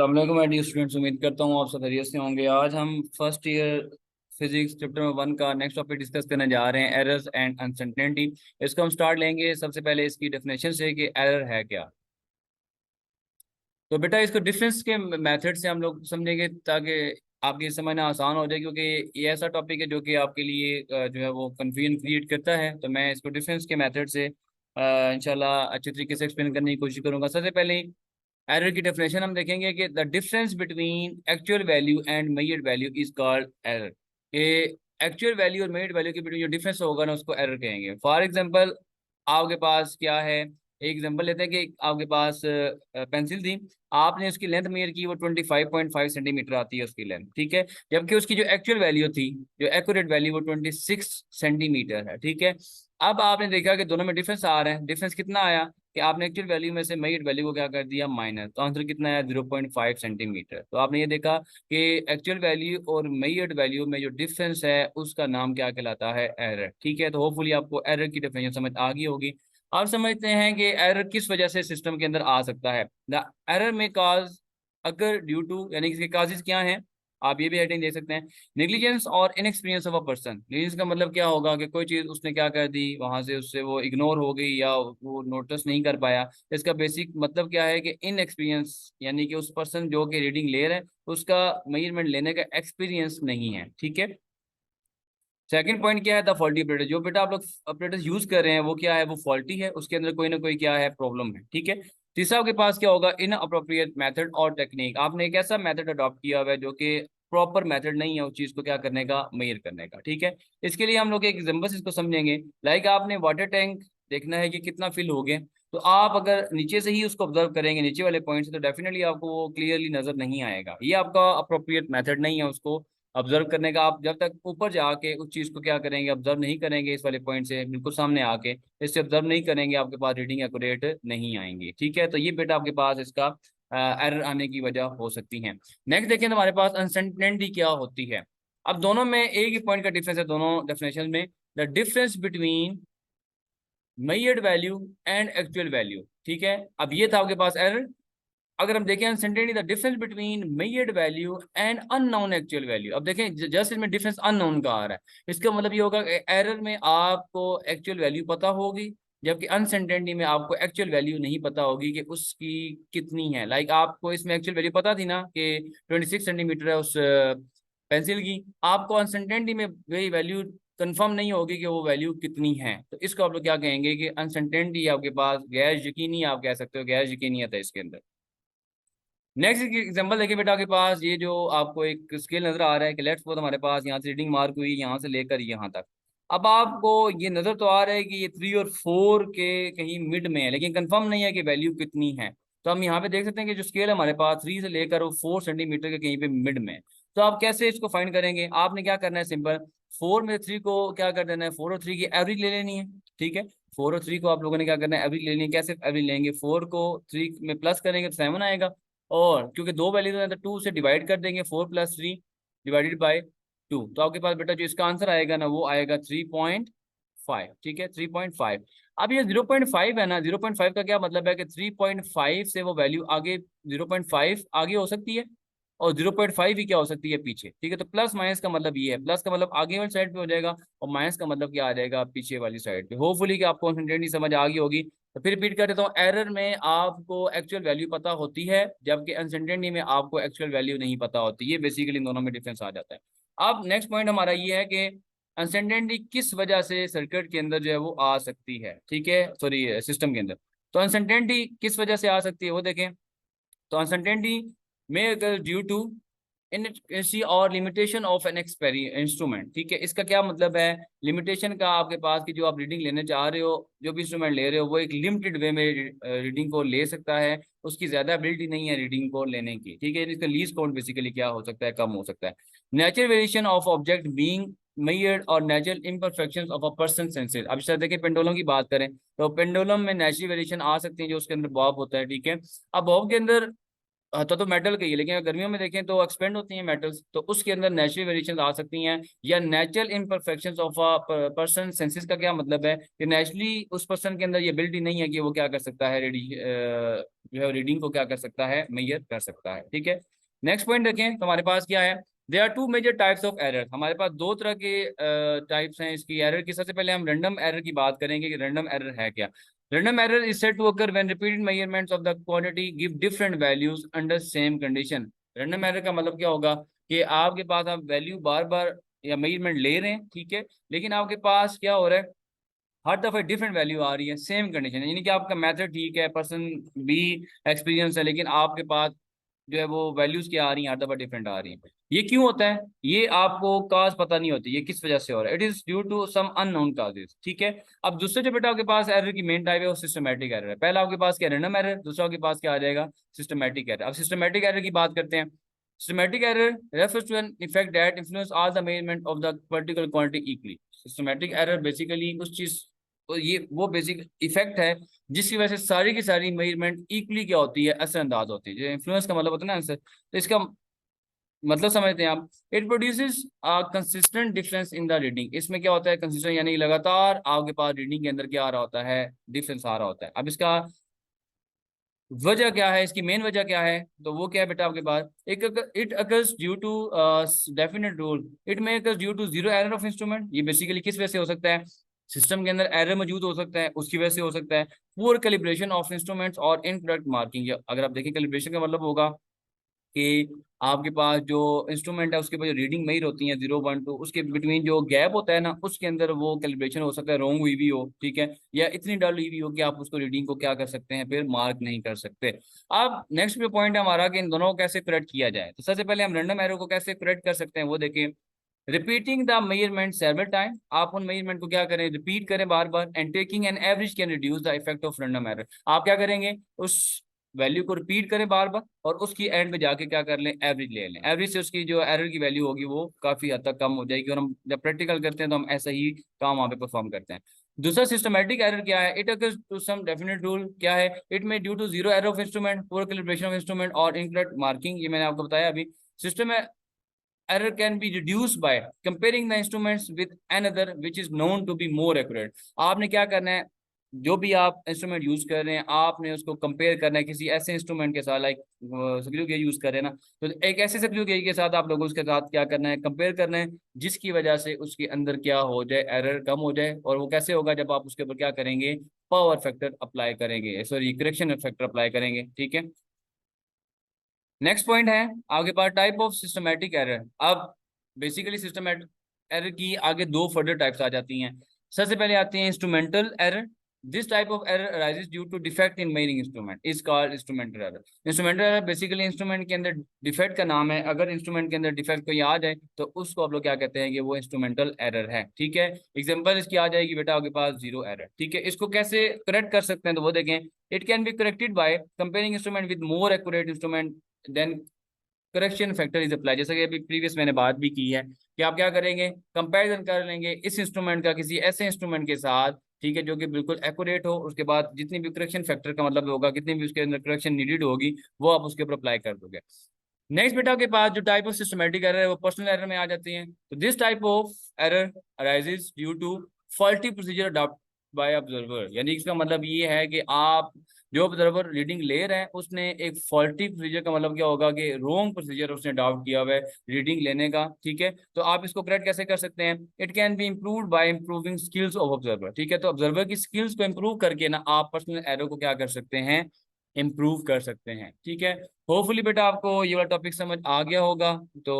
अस्सलाम वालेकुम my dear students, उम्मीद करता हूँ आप सब खैरियत से होंगे। आज हम first year physics chapter number 1 का नेक्स्ट टॉपिक डिस्कस करने जा रहे हैं, एरर्स एंड अनसर्टेनिटी। इसको हम स्टार्ट लेंगे सबसे पहले इसकी डेफिनेशन से कि एरर है क्या। तो बेटा इसको डिफरेंस के मेथड से हम लोग समझेंगे ताकि आपकी समझना आसान हो जाए, क्योंकि ये ऐसा टॉपिक है जो कि आपके लिए जो है वो कन्फ्यूजन क्रिएट करता है। तो मैं इसको डिफरेंस के मेथड से इंशाल्लाह अच्छे तरीके से एक्सप्लेन करने की कोशिश करूंगा। सबसे पहले एरर की डेफिनेशन हम देखेंगे कि the difference between actual value and measured value is called error. कि एक्चुअल वैल्यू और मेजर्ड वैल्यू के बीच जो डिफरेंस होगा ना उसको एरर कहेंगे। फॉर एग्जांपल आपके पास क्या है, एक एग्जांपल लेते हैं कि आपके पास पेंसिल थी, आपने उसकी लेंथ मेजर की, वो 25.5 सेंटीमीटर आती है उसकी लेंथ, ठीक है। जबकि उसकी जो एक्चुअल वैल्यू थी, जो एक्यूरेट वैल्यू, वो 26 सेंटीमीटर है, ठीक है। अब आपने देखा कि दोनों में डिफरेंस आ रहा है। डिफरेंस कितना आया कि आपने एक्चुअल वैल्यू में से मेजर्ड वैल्यू को क्या कर दिया, माइनस। तो आंसर कितना आया, 0.5 सेंटीमीटर। तो आपने ये देखा कि एक्चुअल वैल्यू और मेजर्ड वैल्यू में जो डिफरेंस है उसका नाम क्या कहलाता है, एरर, ठीक है। तो होपफुली आपको एरर की डेफिनेशन समझ आ गई होगी। आप समझते हैं कि एरर किस वजह से सिस्टम के अंदर आ सकता है। द एरर में काज अगर ड्यू टू, यानी कि इसके काजेज क्या हैं, आप ये भी हेडिंग दे सकते हैं, नेग्लिजेंस और inexperience of a person. Negligence का मतलब क्या होगा कि कोई चीज उसने क्या कर दी, वहां से उससे वो इग्नोर हो गई या वो नोटिस नहीं कर पाया। इसका बेसिक मतलब क्या है कि इनएक्सपीरियंस, यानी कि उस पर्सन जो कि रीडिंग ले रहा है उसका मेजरमेंट लेने का एक्सपीरियंस नहीं है, ठीक है। सेकंड पॉइंट क्या है, द फॉल्टी ऑपरेटर। जो बेटा आप लोग ऑपरेटर यूज कर रहे हैं वो क्या है, वो फॉल्टी है, उसके अंदर कोई ना कोई क्या है, प्रॉब्लम है, ठीक है। तीसरा आपके पास क्या होगा, इन अप्रोप्रिएट मेथड और टेक्निक। आपने एक ऐसा मेथड अडॉप्ट किया हुआ है जो कि प्रॉपर मेथड नहीं है उस चीज को क्या करने का, मेजर करने का, ठीक है। इसके लिए हम लोग एक एग्जाम्पल से इसको समझेंगे। लाइक आपने वाटर टैंक देखना है कि कितना फिल हो गया, तो आप अगर नीचे से ही उसको ऑब्जर्व करेंगे, नीचे वाले पॉइंट से, तो डेफिनेटली आपको वो क्लियरली नजर नहीं आएगा। ये आपका अप्रोप्रिएट मेथड नहीं है उसको ऑब्जर्व करने का। आप जब तक ऊपर जाके उस चीज को क्या करेंगे, ऑब्जर्व नहीं करेंगे, इस वाले पॉइंट से बिल्कुल सामने आके इससे ऑब्जर्व नहीं करेंगे, आपके पास रीडिंग एक्यूरेट नहीं आएंगी, ठीक है। तो ये बेटा आपके पास इसका एरर आने की वजह हो सकती है। नेक्स्ट देखें तो हमारे पास अनसर्टेनिटी क्या होती है। अब दोनों में एक ही पॉइंट का डिफरेंस है, दोनों डेफिनेशन में, the difference between measured value and actual value, ठीक है। अब ये था आपके पास एरर। अगर हम देखें uncertainty, the difference between measured value and unknown actual value. अब देखें जस्ट इसमें डिफरेंस अननोन का आ रहा है, इसका मतलब ये होगा कि एरर में आपको एक्चुअल वैल्यू पता होगी, जबकि अनसर्टेनिटी में आपको एक्चुअल वैल्यू नहीं पता होगी कि उसकी कितनी है। लाइक आपको इसमें एक्चुअल वैल्यू पता थी ना कि 26 सेंटीमीटर है उस पेंसिल की, आपको अनसर्टेनिटी में वही वैल्यू कंफर्म नहीं होगी कि वो वैल्यू कितनी है। तो इसको आप लोग क्या कहेंगे कि अनसर्टेनिटी आपके पास गैर यकीनी, आप कह सकते हो गैर यकीनियत है इसके अंदर। नेक्स्ट एग्जांपल देखिए बेटा, आपके पास ये जो आपको एक स्केल नजर आ रहा है कि लेट्स सपोज हमारे पास यहाँ से रीडिंग मार्क हुई यहाँ से लेकर यहाँ तक। अब आपको ये नजर तो आ रहा है कि ये 3 और 4 के कहीं मिड में है, लेकिन कंफर्म नहीं है कि वैल्यू कितनी है। तो हम यहाँ पे देख सकते हैं कि जो स्केल है हमारे पास 3 से लेकर वो 4 सेंटीमीटर के कहीं पे मिड में है। तो आप कैसे इसको फाइंड करेंगे, आपने क्या करना है, सिंपल 4 में से 3 को क्या कर देना है, 4 और 3 की एवरेज ले लेनी है, ठीक है। 4 और 3 को आप लोगों ने क्या करना है, एवरेज लेनी है। कैसे एवरेज लेंगे, 4 को 3 में प्लस करेंगे तो 7 आएगा, और क्योंकि दो वैल्यूज हैं तो 2 से डिवाइड कर देंगे, 4 + 3 डिवाइडेड बाय 2। तो आपके पास बेटा जो इसका आंसर आएगा ना वो आएगा 3.5, ठीक है, 3.5। अब ये 0.5 है ना, 0.5 का क्या मतलब है कि 3.5 से वो वैल्यू आगे, 0.5 आगे हो सकती है और 0.5 ही क्या हो सकती है, पीछे, ठीक है। तो प्लस माइनस का मतलब ये है, प्लस का मतलब आगे वाली साइड पे हो जाएगा और माइनस का मतलब क्या आ जाएगा, पीछे वाली साइड पे। होपफुली कि आपको कंटेंट समझ आ गई होगी। तो फिर रिपीट कर देता हूँ, एरर में आपको एक्चुअल वैल्यू पता होती है, जबकि अनसर्टेनिटी में आपको एक्चुअल वैल्यू नहीं पता होती। ये बेसिकली इन दोनों में डिफरेंस आ जाता है। अब नेक्स्ट पॉइंट हमारा ये है कि अनसर्टेनिटी किस वजह से सर्किट के अंदर जो है वो आ सकती है, ठीक है, सॉरी सिस्टम के अंदर। तो अनसर्टेनिटी किस वजह से आ सकती है वो देखें। तो अनसर्टेनिटी में अगर ड्यू टू इनएफिशिएंसी और लिमिटेशन ऑफ एन इंस्ट्रूमेंट, ठीक है। इसका क्या मतलब है, लिमिटेशन का आपके पास कि जो आप रीडिंग लेने चाह रहे हो, जो भी इंस्ट्रूमेंट ले रहे हो, वो एक लिमिटेड वे में रीडिंग को ले सकता है, उसकी ज्यादा एबिलिटी नहीं है रीडिंग को लेने की, ठीक है। इसका लीस्ट काउंट बेसिकली क्या हो सकता है, कम हो सकता है। Natural variation of object being measured और natural imperfections of a person senses. अब सर देखिए पेंडुलम की बात करें तो पेंडुलम में नेचुरल वेरिएशन आ सकती है जो उसके अंदर बॉब होता है, ठीक है। अब बॉब के अंदर तो मेटल की है, लेकिन अगर गर्मियों में देखें तो एक्सपेंड होती हैं मेटल्स, तो उसके अंदर नेचुरल वेरिएशन आ सकती हैं, या natural imperfections of a person senses का क्या मतलब है कि नेचुरली उस पर्सन के अंदर ये एबिलिटी नहीं है कि वो क्या कर सकता है, जो है रीडिंग को क्या कर सकता है, मेजर कर सकता है। ठीक है, नेक्स्ट पॉइंट देखें तो हमारे पास क्या है, there are two major types of error. हमारे पास दो तरह के टाइप्स हैं इसकी एरर की। सबसे पहले हम रैंडम एरर की बात करेंगे कि रैंडम एरर है क्या। Random error is said to occur when repeated measurements of the quantity give different values under same condition. Random error का मतलब क्या होगा कि आपके पास आप वैल्यू बार बार या मेजरमेंट ले रहे हैं, ठीक है, लेकिन आपके पास क्या हो रहा है, हर दफे डिफरेंट वैल्यू आ रही है सेम कंडीशन, यानी कि आपका मेथड ठीक है, पर्सन भी एक्सपीरियंस है, लेकिन आपके पास जो है वो वैल्यूज क्या आ रही हैं, हर दफा डिफरेंट आ रही हैं। ये क्यों होता है, ये आपको काज पता नहीं होती, ये किस वजह से हो रहा है, it is due to some unknown causes. ठीक है, अब दूसरे जो बेटा आपके पास एरर की मेन टाइप है वो सिस्टमेटिक एरर है। पहला आपके पास क्या, रैंडम एरर, दूसरा आपके पास क्या आ जाएगा, सिस्टमेटिक एरर। अब सिस्टमेटिक एरर की बात करते हैं। Systematic error refers to an effect that influence all the measurement of the particular quantity equally. Systematic error basically उस चीज, तो ये वो बेसिक इफेक्ट है जिसकी वजह से सारी की सारी मेजरमेंट इक्वली क्या होती है, असरअंदाज होती है। जो इन्फ्लुएंस का मतलब होता है ना आंसर, तो इसका मतलब समझते हैं आप, it produces a consistent difference in the reading. इसमें क्या होता है, कंसिस्टेंट यानी लगातार आपके पास रीडिंग के अंदर क्या आ रहा होता है, डिफरेंस आ रहा होता है। अब इसका वजह क्या है, इसकी मेन वजह क्या है, तो वो क्या है बेटा आपके पास, एक it occurs due to definite rule, it may occurs due to zero error of instrument. ये बेसिकली किस वजह से हो सकता है, सिस्टम के अंदर एरर मौजूद हो सकता है, उसकी वजह से हो सकता है। पुअर कैलिब्रेशन ऑफ इंस्ट्रूमेंट्स और इनकरेक्ट मार्किंग। अगर आप देखें कैलिब्रेशन का मतलब होगा कि आपके पास जो इंस्ट्रूमेंट है उसके ऊपर जो रीडिंग मेजर होती है 0 1 2, उसके बिटवीन जो गैप होता है ना, उसके अंदर वो कैलिब्रेशन हो सकता है रॉन्ग हुई भी हो, ठीक है, या इतनी डल हुई भी हो कि आप उसको रीडिंग को क्या कर सकते हैं, फिर मार्क नहीं कर सकते। अब नेक्स्ट जो पॉइंट है हमारा कि इन दोनों को कैसे करेक्ट किया जाए, तो सबसे पहले हम रैंडम एरर को कैसे करेक्ट कर सकते हैं वो देखें। Repeating the measurement several time, आप उन मेजरमेंट को क्या करें, रिपीट करें बार बार, and taking an average can reduce the effect of random error. आप क्या करेंगे, उस वैल्यू को रिपीट करें बार बार और उसकी एंड पे जाके क्या कर लें, एवरेज ले लें। एवरेज से उसकी जो एरर की वैल्यू होगी वो काफी हद तक कम हो जाएगी, और हम जब प्रैक्टिकल करते हैं तो हम ऐसा ही काम वहाँ पे परफॉर्म करते हैं। दूसरा सिस्टमेटिक एरर क्या है, it occurs to some definite rule, क्या है, it may due to zero error of instrument, poor calibration of instrument और इनकरेक्ट मार्किंग। ये मैंने आपको बताया अभी। System error can be reduced by comparing the instruments with another which is known to be more accurate। आपने क्या करना है, जो भी आप इंस्ट्रूमेंट यूज कर रहे हैं आपने उसको कंपेयर करना है किसी ऐसे इंस्ट्रूमेंट के साथ, लाइक स्क्रू गेज यूज कर रहे हैं ना, तो एक ऐसे स्क्रू गेज के साथ आप लोगों उसके साथ क्या करना है, कंपेयर करना है, जिसकी वजह से उसके अंदर क्या हो जाए, एरर कम हो जाए। और वो कैसे होगा, जब आप उसके ऊपर क्या करेंगे, पावर फैक्टर अप्लाई करेंगे, सॉरी करेक्शन फैक्टर अप्लाई करेंगे। ठीक है, नेक्स्ट पॉइंट है आपके पास टाइप ऑफ सिस्टमैटिक एरर। अब बेसिकली सिस्टमैटिक एरर की आगे दो फर्दर टाइप्स आ जाती हैं। सबसे पहले आती है instrumental error. This type of error arises due to defect in measuring instrument is called instrumental error. Instrumental error basically instrument के अंदर डिफेक्ट का नाम है। अगर इंस्ट्रूमेंट के अंदर डिफेक्ट कोई आ जाए तो उसको आप लोग क्या कहते हैं कि वो इंस्ट्रूमेंटल एरर है। ठीक है, एग्जांपल इसकी आ जाएगी बेटा आपके पास जीरो एरर। ठीक है, इसको कैसे करेक्ट कर सकते हैं तो वो देखें। It can be corrected by comparing instrument with more accurate instrument, then correction factor is apply. जैसे कि अभी प्रीवियस मैंने बात भी की है कि आप क्या करेंगे, कंपैरिजन कर लेंगे इस इंस्ट्रूमेंट का किसी ऐसे इंस्ट्रूमेंट के साथ, ठीक है, जो कि बिल्कुल एक्यूरेट हो। उसके बाद जितनी भी करेक्शन फैक्टर का मतलब होगा, कितनी भी उसके अंदर करेक्शन नीडेड होगी, वो आप उसके ऊपर अप्लाई कर दोगे। नेक्स्ट बेटा के पास जो टाइप ऑफ सिस्टमेटिक एरर है वो पर्सनल एरर में आ जाती है। तो this type of error arises due to faulty procedure adopt by observer. यानी इसका मतलब ये है कि आप जो ऑब्जर्वर रीडिंग ले रहे हैं उसने एक फॉल्टी प्रोसीजर का मतलब क्या होगा कि रॉन्ग प्रोसीजर उसने अडॉप्ट किया हुआ है रीडिंग लेने का। ठीक है, तो आप इसको करेक्ट कैसे कर सकते हैं, it can be improved bye improving skills of observer. ठीक है, तो ऑब्जर्वर की स्किल्स को इम्प्रूव करके ना आप पर्सनल एरर को क्या कर सकते हैं, इम्प्रूव कर सकते हैं। ठीक है, होपफुली बेटा आपको ये वाला टॉपिक समझ आ गया होगा। तो